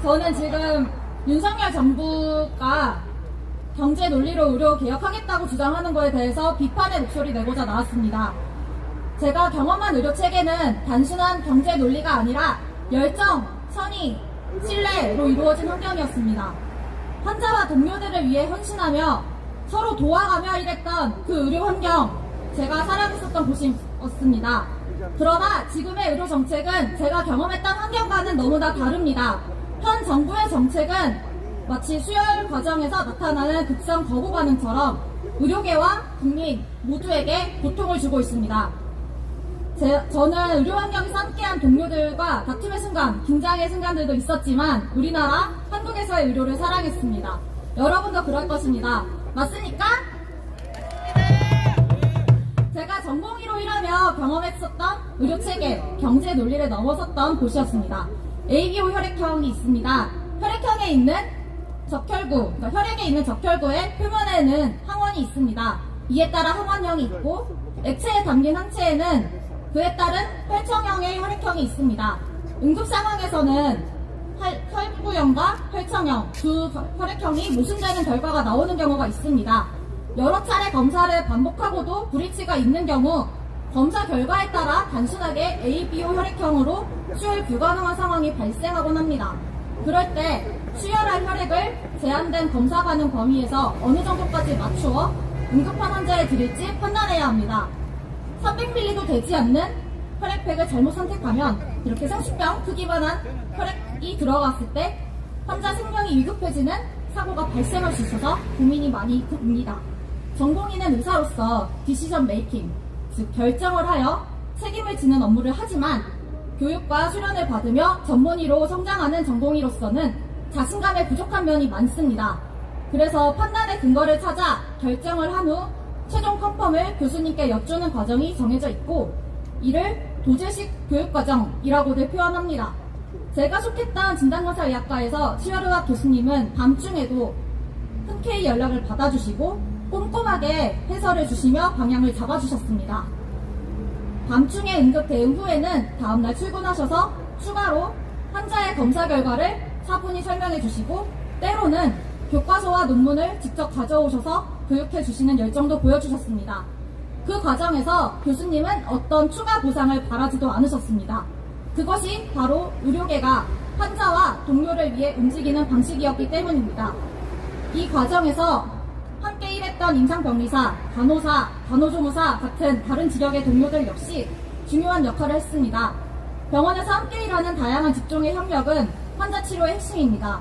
저는 지금 윤석열 정부가 경제 논리로 의료 개혁하겠다고 주장하는 거에 대해서 비판의 목소리 내고자 나왔습니다. 제가 경험한 의료 체계는 단순한 경제 논리가 아니라 열정, 선의, 신뢰로 이루어진 환경이었습니다. 환자와 동료들을 위해 헌신하며 서로 도와가며 일했던 그 의료 환경, 제가 살아있었던 곳이었습니다. 그러나 지금의 의료 정책은 제가 경험했던 환경과는 너무나 다릅니다. 현 정부의 정책은 마치 수혈 과정에서 나타나는 급성 거부 반응처럼 의료계와 국민 모두에게 고통을 주고 있습니다. 저는 의료 환경에서 함께한 동료들과 다툼의 순간, 긴장의 순간들도 있었지만 우리나라 한국에서의 의료를 사랑했습니다. 여러분도 그럴 것입니다. 맞습니까? 제가 전공의로 일하며 경험했었던 의료체계, 경제 논리를 넘어섰던 곳이었습니다. ABO 혈액형이 있습니다. 혈액형에 있는 적혈구, 그러니까 혈액에 있는 적혈구의 표면에는 항원이 있습니다. 이에 따라 항원형이 있고 액체에 담긴 항체에는 그에 따른 혈청형의 혈액형이 있습니다. 응급 상황에서는 혈구형과 혈청형 두 혈액형이 모순되는 결과가 나오는 경우가 있습니다. 여러 차례 검사를 반복하고도 불일치가 있는 경우 검사 결과에 따라 단순하게 ABO 혈액형으로 수혈 불가능한 상황이 발생하곤 합니다. 그럴 때 수혈할 혈액을 제한된 검사 가능 범위에서 어느 정도까지 맞추어 응급한 환자에 드릴지 판단해야 합니다. 300ml도 되지 않는 혈액팩을 잘못 선택하면 이렇게 생수병 크기만한 혈액이 들어갔을 때 환자 생명이 위급해지는 사고가 발생할 수 있어서 고민이 많이 됩니다. 전공의는 의사로서 디시전 메이킹, 즉 결정을 하여 책임을 지는 업무를 하지만 교육과 수련을 받으며 전문의로 성장하는 전공의로서는 자신감에 부족한 면이 많습니다. 그래서 판단의 근거를 찾아 결정을 한 후 최종 컨펌을 교수님께 여쭈는 과정이 정해져 있고 이를 도제식 교육과정이라고들 표현합니다. 제가 속했던 진단검사의학과에서 치열의학 교수님은 밤중에도 흔쾌히 연락을 받아주시고 꼼꼼하게 해설해 주시며 방향을 잡아주셨습니다. 밤중에 응급 대응 후에는 다음날 출근하셔서 추가로 환자의 검사 결과를 차분히 설명해 주시고 때로는 교과서와 논문을 직접 가져오셔서 교육해 주시는 열정도 보여주셨습니다. 그 과정에서 교수님은 어떤 추가 보상을 바라지도 않으셨습니다. 그것이 바로 의료계가 환자와 동료를 위해 움직이는 방식이었기 때문입니다. 이 과정에서 함께 일했던 임상병리사, 간호사, 간호조무사 같은 다른 지력의 동료들 역시 중요한 역할을 했습니다. 병원에서 함께 일하는 다양한 직종의 협력은 환자 치료의 핵심입니다.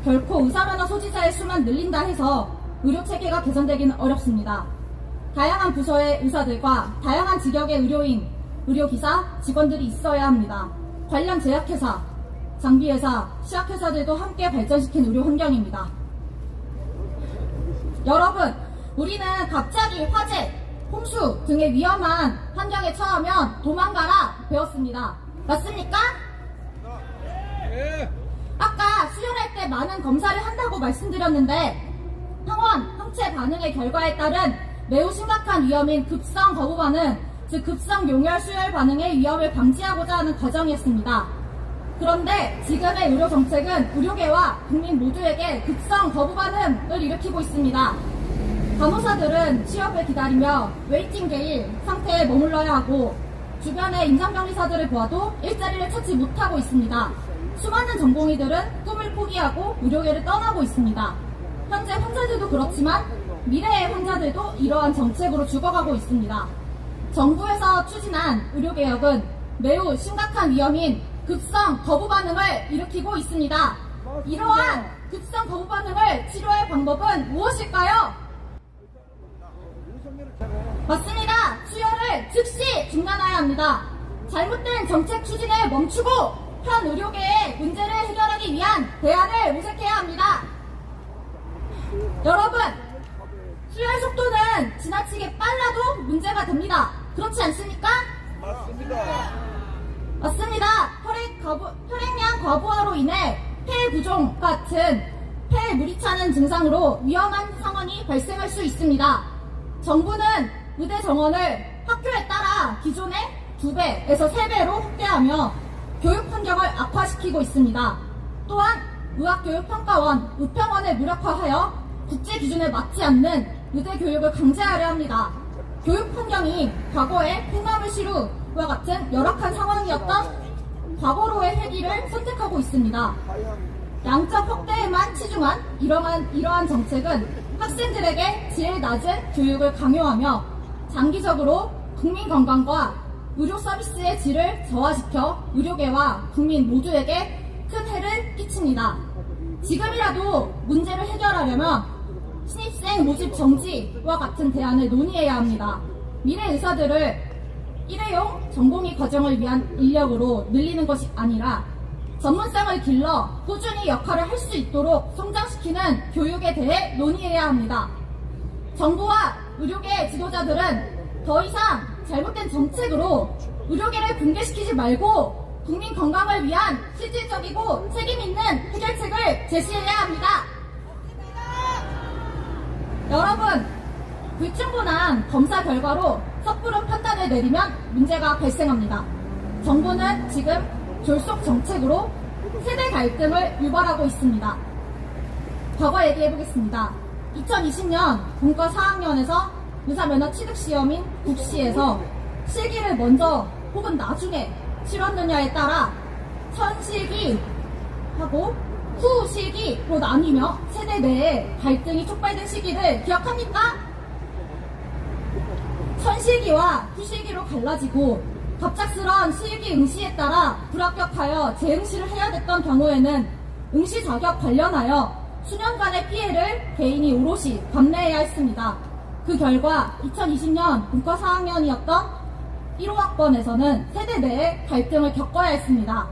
결코 의사면허 소지자의 수만 늘린다 해서 의료체계가 개선되기는 어렵습니다. 다양한 부서의 의사들과 다양한 직역의 의료인, 의료기사, 직원들이 있어야 합니다. 관련 제약회사, 장비회사, 시약회사들도 함께 발전시킨 의료 환경입니다. 여러분, 우리는 갑자기 화재, 홍수 등의 위험한 환경에 처하면 도망가라 배웠습니다. 맞습니까? 아까 수혈할 때 많은 검사를 한다고 말씀드렸는데 항원, 항체 반응의 결과에 따른 매우 심각한 위험인 급성 거부 반응, 즉 급성 용혈 수혈 반응의 위험을 방지하고자 하는 과정이었습니다. 그런데 지금의 의료 정책은 의료계와 국민 모두에게 급성 거부 반응을 일으키고 있습니다. 간호사들은 취업을 기다리며 웨이팅 게일 상태에 머물러야 하고 주변의 임상병리사들을 보아도 일자리를 찾지 못하고 있습니다. 수많은 전공의들은 꿈을 포기하고 의료계를 떠나고 있습니다. 현재 환자들도 그렇지만 미래의 환자들도 이러한 정책으로 죽어가고 있습니다. 정부에서 추진한 의료개혁은 매우 심각한 위험인 급성 거부 반응을 일으키고 있습니다. 이러한 급성 거부 반응을 치료할 방법은 무엇일까요? 맞습니다. 수혈을 즉시 중단해야 합니다. 잘못된 정책 추진을 멈추고 현 의료계의 문제를 해결하기 위한 대안을 모색해야 합니다. 여러분, 수혈 속도는 지나치게 빨라도 문제가 됩니다. 그렇지 않습니까? 맞습니다. 혈액량 과부하로 인해 폐 부종 같은 폐에 물이 차는 증상으로 위험한 상황이 발생할 수 있습니다. 정부는 의대 정원을 학교에 따라 기존의 2배에서 3배로 확대하며 교육 환경을 악화시키고 있습니다. 또한 의학교육평가원, 의평원을 무력화하여 국제 기준에 맞지 않는 의대 교육을 강제하려 합니다. 교육 환경이 과거의 콩나물시루와 같은 열악한 상황이었던 과거로의 회귀를 선택하고 있습니다. 양적 확대에만 치중한 이러한 정책은 학생들에게 질 낮은 교육을 강요하며 장기적으로 국민 건강과 의료 서비스의 질을 저하시켜 의료계와 국민 모두에게 큰 해를 끼칩니다. 지금이라도 문제를 해결하려면 신입생 모집 정지와 같은 대안을 논의해야 합니다. 미래 의사들을 일회용 전공의 과정을 위한 인력으로 늘리는 것이 아니라 전문성을 길러 꾸준히 역할을 할 수 있도록 성장시키는 교육에 대해 논의해야 합니다. 정부와 의료계 지도자들은 더 이상 잘못된 정책으로 의료계를 붕괴시키지 말고 국민 건강을 위한 실질적이고 책임있는 해결책을 제시해야 합니다. 여러분, 불충분한 검사 결과로 섣부른 판단을 내리면 문제가 발생합니다. 정부는 지금 졸속 정책으로 세대 갈등을 유발하고 있습니다. 과거 얘기해보겠습니다. 2020년 본과 4학년에서 의사면허 취득시험인 국시에서 실기를 먼저 혹은 나중에 치렀느냐에 따라 선실기하고 후실기로 나뉘며 세대 내에 갈등이 촉발된 시기를 기억합니까? 선실기와 후실기로 갈라지고 갑작스런 실기 응시에 따라 불합격하여 재응시를 해야 됐던 경우에는 응시 자격 관련하여 수년간의 피해를 개인이 오롯이 감내해야 했습니다. 그 결과 2020년 본과 4학년이었던 1호학번에서는 세대 내에 갈등을 겪어야 했습니다.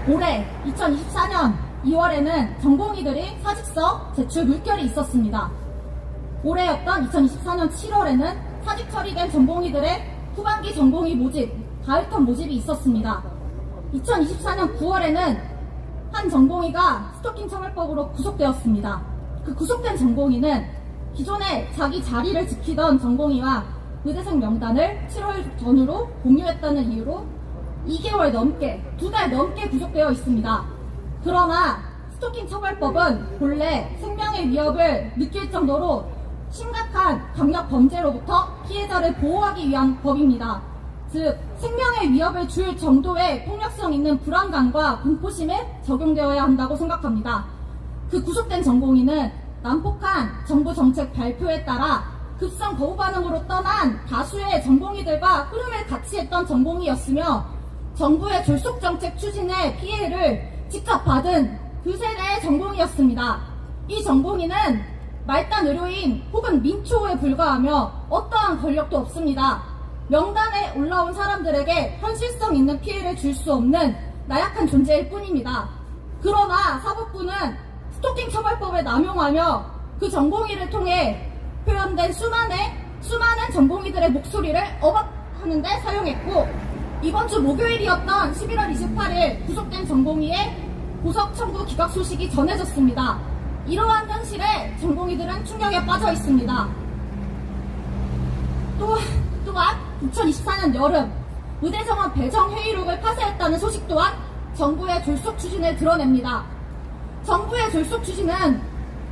올해 2024년 2월에는 전공의들이 사직서 제출 물결이 있었습니다. 올해였던 2024년 7월에는 사직 처리된 전공의들의 후반기 전공의 모집, 가을턴 모집이 있었습니다. 2024년 9월에는 한 전공의가 스토킹 처벌법으로 구속되었습니다. 그 구속된 전공의는 기존에 자기 자리를 지키던 전공의와 의대생 명단을 7월 전후로 공유했다는 이유로 2개월 넘게, 2달 넘게 구속되어 있습니다. 그러나 스토킹 처벌법은 본래 생명의 위협을 느낄 정도로 심각한 강력 범죄로부터 피해자를 보호하기 위한 법입니다. 즉, 생명의 위협을 줄 정도의 폭력성 있는 불안감과 공포심에 적용되어야 한다고 생각합니다. 그 구속된 전공의는 난폭한 정부 정책 발표에 따라 급성 거부 반응으로 떠난 다수의 전공의들과 흐름을 같이 했던 전공의였으며 정부의 졸속 정책 추진의 피해를 직접 받은 그 세대의 전공의였습니다. 이 전공의는 말단 의료인 혹은 민초에 불과하며 어떠한 권력도 없습니다. 명단에 올라온 사람들에게 현실성 있는 피해를 줄 수 없는 나약한 존재일 뿐입니다. 그러나 사법부는 스토킹 처벌법을 남용하며 그 전공의를 통해 표현된 수많은 전공의들의 목소리를 억압하는 데 사용했고, 이번 주 목요일이었던 11월 28일 구속된 전공의의 보석 청구 기각 소식이 전해졌습니다. 이러한 현실에 전공의들은 충격에 빠져 있습니다. 또한 2024년 여름 의대 정원 배정 회의록을 파쇄했다는 소식 또한 정부의 졸속 추진을 드러냅니다. 정부의 졸속 추진은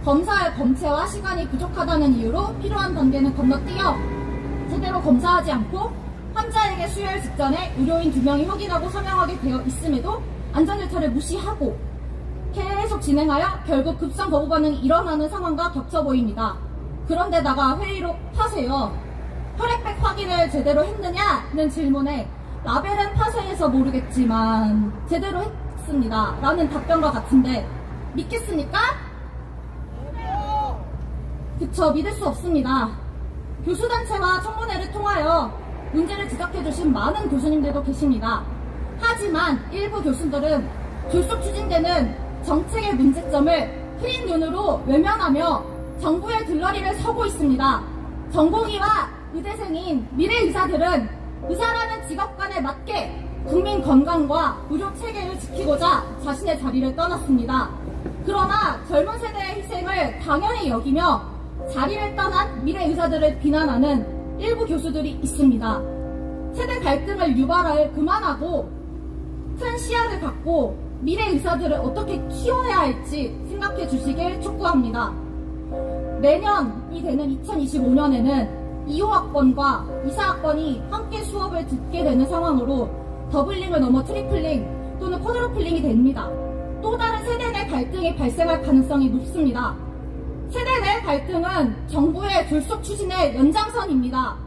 검사할 검체와 시간이 부족하다는 이유로 필요한 단계는 건너뛰어 제대로 검사하지 않고 환자에게 수혈 직전에 의료인 2명이 확인하고 서명하게 되어 있음에도 안전절차를 무시하고 계속 진행하여 결국 급성 거부 반응이 일어나는 상황과 겹쳐 보입니다. 그런데다가 회의록 파쇄요. 혈액백 확인을 제대로 했느냐는 질문에 라벨은 파쇄해서 모르겠지만 제대로 했습니다 라는 답변과 같은데 믿겠습니까? 그쵸, 믿을 수 없습니다. 교수단체와 청문회를 통하여 문제를 지적해주신 많은 교수님들도 계십니다. 하지만 일부 교수들은 졸속 추진되는 정책의 문제점을 흐린 눈으로 외면하며 정부의 들러리를 서고 있습니다. 전공의와 의대생인 미래 의사들은 의사라는 직업관에 맞게 국민 건강과 의료 체계를 지키고자 자신의 자리를 떠났습니다. 그러나 젊은 세대의 희생을 당연히 여기며 자리를 떠난 미래 의사들을 비난하는 일부 교수들이 있습니다. 세대 갈등을 유발할 그만하고 큰 시야를 갖고 미래 의사들을 어떻게 키워야 할지 생각해 주시길 촉구합니다. 내년이 되는 2025년에는 2호학번과 이사학번이 함께 수업을 듣게 되는 상황으로 더블링을 넘어 트리플링 또는 쿼드러플링이 됩니다. 또 다른 세대 내 갈등이 발생할 가능성이 높습니다. 세대 내 갈등은 정부의 졸속 추진의 연장선입니다.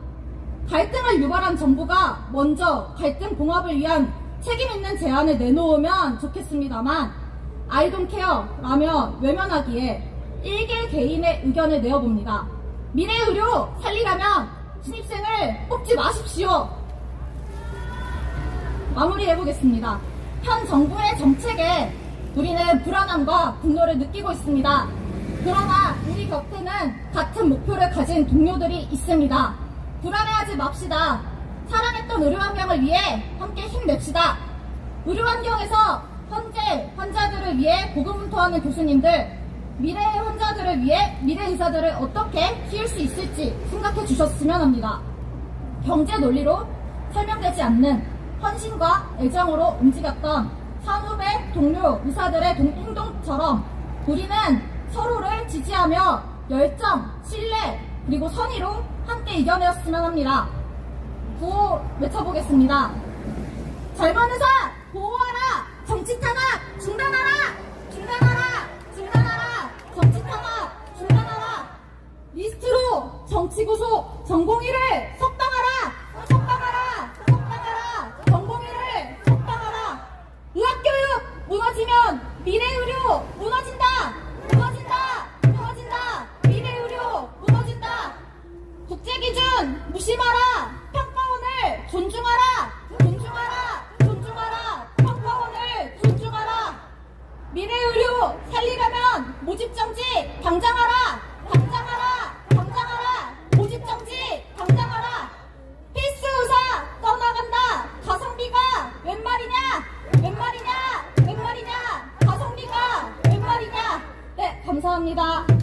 갈등을 유발한 정부가 먼저 갈등 봉합을 위한 책임 있는 제안을 내놓으면 좋겠습니다만 I don't care 라며 외면하기에 일개 개인의 의견을 내어봅니다. 미래 의료 살리려면 신입생을 뽑지 마십시오. 마무리해보겠습니다. 현 정부의 정책에 우리는 불안함과 분노를 느끼고 있습니다. 그러나 우리 곁에는 같은 목표를 가진 동료들이 있습니다. 불안해하지 맙시다. 사랑했던 의료환경을 위해 함께 힘냅시다. 의료환경에서 현재 환자들을 위해 고군분투하는 교수님들, 미래의 환자들을 위해 미래 의사들을 어떻게 키울 수 있을지 생각해 주셨으면 합니다. 경제 논리로 설명되지 않는 헌신과 애정으로 움직였던 산후배 동료 의사들의 행동처럼 우리는 서로를 지지하며 열정, 신뢰, 그리고 선의로 함께 이겨내었으면 합니다. 구호 외쳐보겠습니다. 젊은 의사 보호하라! 정치 탄압 중단하라! 중단하라! 중단하라! 정치 탄압 중단하라! 리스트로 정치 구속 전공의를 석방하라! 석방하라! 석방하라! 전공의를 석방하라! 의학교육 무너지면 미래의료 무너진다! 무너진다! 무너진다! 미래의료 무너진다! 국제기준 무심하라! 평가원을 존중하라! 존중하라! 존중하라! 평가원을 존중하라! 미래의료 살리려면 모집정지 당장하라! 당장하라! 당장하라! 모집정지 당장하라! 필수의사 떠나간다! 가성비가 웬 말이냐! 웬 말이냐! 웬 말이냐! 가성비가 웬 말이냐! 네, 감사합니다.